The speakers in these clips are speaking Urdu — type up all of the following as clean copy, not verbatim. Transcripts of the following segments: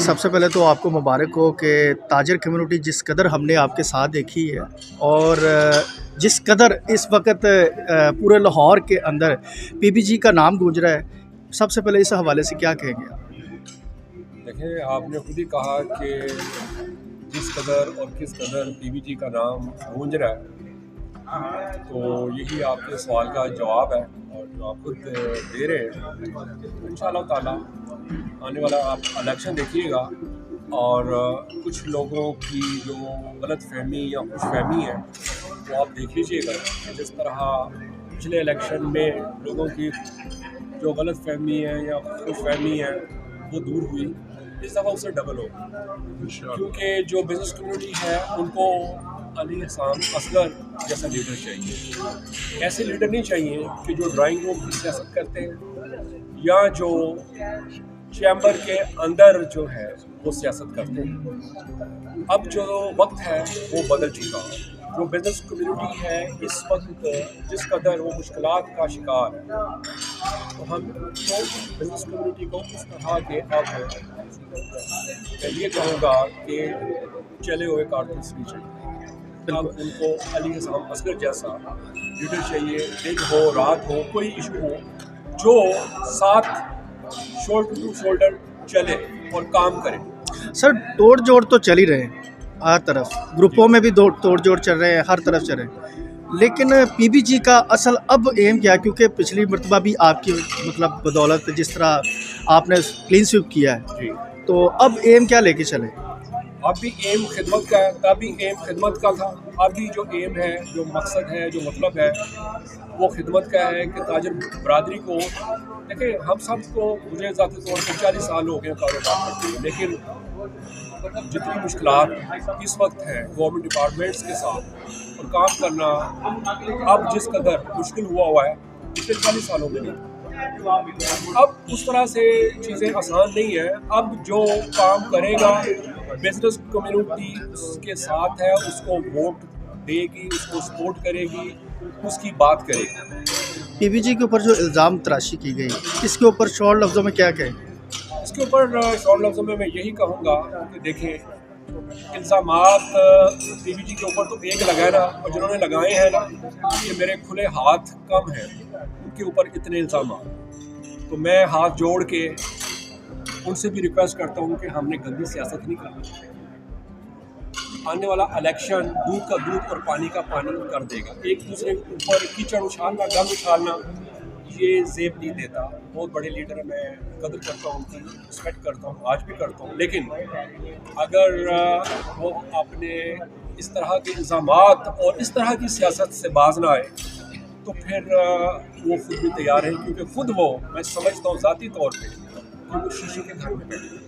سب سے پہلے تو آپ کو مبارک ہو کہ تاجر کمیونٹی جس قدر ہم نے آپ کے ساتھ دیکھی ہے اور جس قدر اس وقت پورے لاہور کے اندر پی بی جی کا نام گونج رہا ہے، سب سے پہلے اس حوالے سے کیا کہیں گے آپ؟ دیکھیں، آپ نے خود ہی کہا کہ جس قدر اور کس قدر پی بی جی کا نام گونج رہا ہے، تو یہی آپ کے سوال کا جواب ہے اور جو آپ خود دے رہے ہیں۔ ان شاء اللہ تعالیٰ آنے والا آپ الیکشن دیکھیے گا اور کچھ لوگوں کی جو غلط فہمی یا خوش فہمی ہے وہ آپ دیکھ لیجیے گا کہ جس طرح پچھلے الیکشن میں لوگوں کی جو غلط فہمی ہے یا خوش فہمی ہے وہ دور ہوئی، اس دفعہ اسے ڈبل ہوگا، کیونکہ جو بزنس کمیونٹی ہے ان کو علی احسان اصغر جیسا لیڈر چاہیے۔ ایسے لیڈر نہیں چاہیے کہ جو ڈرائنگ روم کی سیاست کرتے ہیں یا جو چیمبر کے اندر جو ہے وہ سیاست کرتے ہیں۔ اب جو وقت ہے وہ بدل چکا ہے۔ جو بزنس کمیونٹی ہے اس وقت جس قدر وہ مشکلات کا شکار ہے، تو ہم تو بزنس کمیونٹی کو اس طرح کے اب میں یہ کہوں گا کہ چلے ہوئے کارٹونس نہیں چاہیے۔ اب ان کو علی احسان اصغر جیسا لیڈر چاہیے، دن ہو رات ہو کوئی ایشو ہو، جو ساتھ شولڈر ٹو شولڈر چلے اور کام کرے۔ سر توڑ جوڑ تو چل ہی رہے ہیں، ہر طرف گروپوں میں بھی توڑ جوڑ چل رہے ہیں، ہر طرف چل رہے ہیں، لیکن پی بی جی کا اصل اب ایم کیا ہے؟ کیونکہ پچھلی مرتبہ بھی آپ کی مطلب بدولت جس طرح آپ نے کلین سویپ کیا ہے، جی، تو اب ایم کیا لے کے چلے؟ اب بھی ایم خدمت کا ہے، تب بھی ایم خدمت کا تھا، اب بھی جو ایم ہے، جو مقصد ہے، جو مطلب ہے وہ خدمت کا ہے کہ تاجر برادری کو دیکھیں۔ ہم سب کو، مجھے ذاتی طور پر 40 سال ہو گئے کاروبار کرتے ہیں، لیکن جتنی مشکلات اس وقت ہیں گورنمنٹ ڈپارٹمنٹس کے ساتھ اور کام کرنا اب جس قدر مشکل ہوا ہے پچھلے 40 سالوں میں نہیں۔ اب اس طرح سے چیزیں آسان نہیں ہیں۔ اب جو کام کرے گا بزنس کمیونٹی اس کے ساتھ ہے، اس کو ووٹ دے گی، اس کو سپورٹ کرے گی، اس کی بات کرے گی۔ پی بی جی کے اوپر جو الزام تراشی کی گئی، اس کے اوپر شارٹ لفظوں میں کیا کہیں؟ اس کے اوپر شارٹ لفظوں میں یہ کہوں گا کہ دیکھیں، الزامات پی بی جی کے اوپر تو ایک لگائے نا، اور جنہوں نے لگائے ہیں نا یہ میرے کھلے ہاتھ کم ہیں ان کے اوپر اتنے الزامات، تو میں ہاتھ جوڑ کے ان سے بھی ریکویسٹ کرتا ہوں کہ ہم نے گندی سیاست نہیں کرنی۔ آنے والا الیکشن دودھ کا دودھ اور پانی کا پانی کر دے گا۔ ایک دوسرے کے اوپر کیچڑ اچھالنا، گند اچھالنا یہ زیب نہیں دیتا۔ بہت بڑے لیڈر میں قدر کرتا ہوں، ان کی رسپیکٹ کرتا ہوں، آج بھی کرتا ہوں، لیکن اگر وہ اپنے اس طرح کے الزامات اور اس طرح کی سیاست سے باز نہ آئے تو پھر وہ خود بھی تیار ہیں، کیونکہ خود وہ، میں سمجھتا ہوں ذاتی طور پہ کہ وہ شیشے کے گھر میں بیٹھے ہیں۔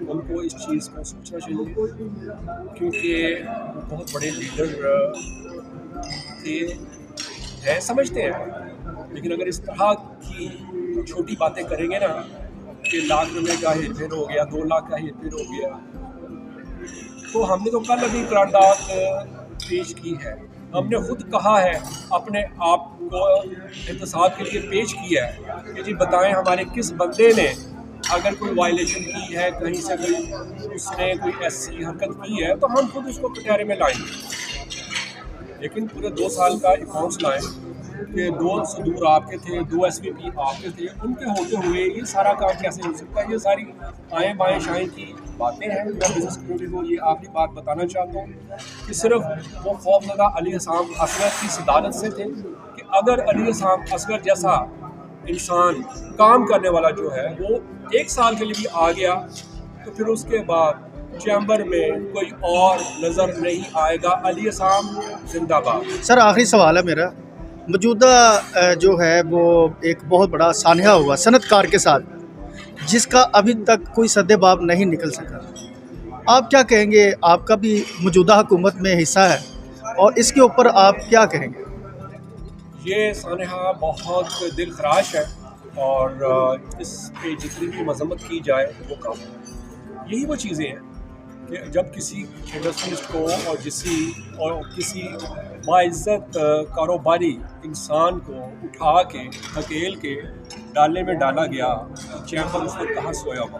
ان کو اس چیز کو سوچنا چاہیے، کیونکہ وہ بہت بڑے لیڈر تھے، ہیں، سمجھتے ہیں، لیکن اگر اس طرح کی چھوٹی باتیں کریں گے نا کہ لاکھ روپے کا ہیر پھیر ہو گیا، 2 لاکھ کا ہیر پھیر ہو گیا، تو ہم نے تو کل ابھی قرارداد پیش کی ہے، ہم نے خود کہا ہے، اپنے آپ کو احتساب کے لیے پیش کیا ہے کہ جی بتائیں ہمارے کس بندے نے اگر کوئی وائلیشن کی ہے، کہیں سے کوئی اس نے کوئی ایسی حرکت کی ہے تو ہم خود اس کو کٹہرے میں لائیں گے، لیکن پورے 2 سال کا اکاؤنٹس لائیں کہ 2 صدور آپ کے تھے، 2 ایس پی پی آپ کے تھے، ان کے ہوتے ہوئے یہ سارا کام کیسے ہو سکتا ہے؟ یہ ساری آئیں بائیں شائیں کی باتیں ہیں۔ میں بزنس کمیونٹی کو یہ آخری بات بتانا چاہتا ہوں کہ صرف وہ خوفزدہ علی احسان اصغر کی صدارت سے تھے کہ اگر علی احسان اصغر جیسا انسان کام کرنے والا جو ہے وہ 1 سال کے لیے بھی آ گیا تو پھر اس کے بعد چیمبر میں کوئی اور نظر نہیں آئے گا۔ علی احسان زندہ باد۔ سر آخری سوال ہے میرا، موجودہ جو ہے وہ ایک بہت بڑا سانحہ ہوا صنعت کار کے ساتھ، جس کا ابھی تک کوئی سد باب نہیں نکل سکا، آپ کیا کہیں گے؟ آپ کا بھی موجودہ حکومت میں حصہ ہے اور اس کے اوپر آپ کیا کہیں گے؟ یہ سانحہ بہت دل خراش ہے اور اس پہ جتنی بھی مذمت کی جائے وہ کم ہے۔ یہی وہ چیزیں ہیں کہ جب کسی انڈسٹریسٹ کو اور کسی باعزت کاروباری انسان کو اٹھا کے دھکیل کے ڈالنے میں ڈالا گیا، چیمبر اس وقت کہاں سویا ہوا،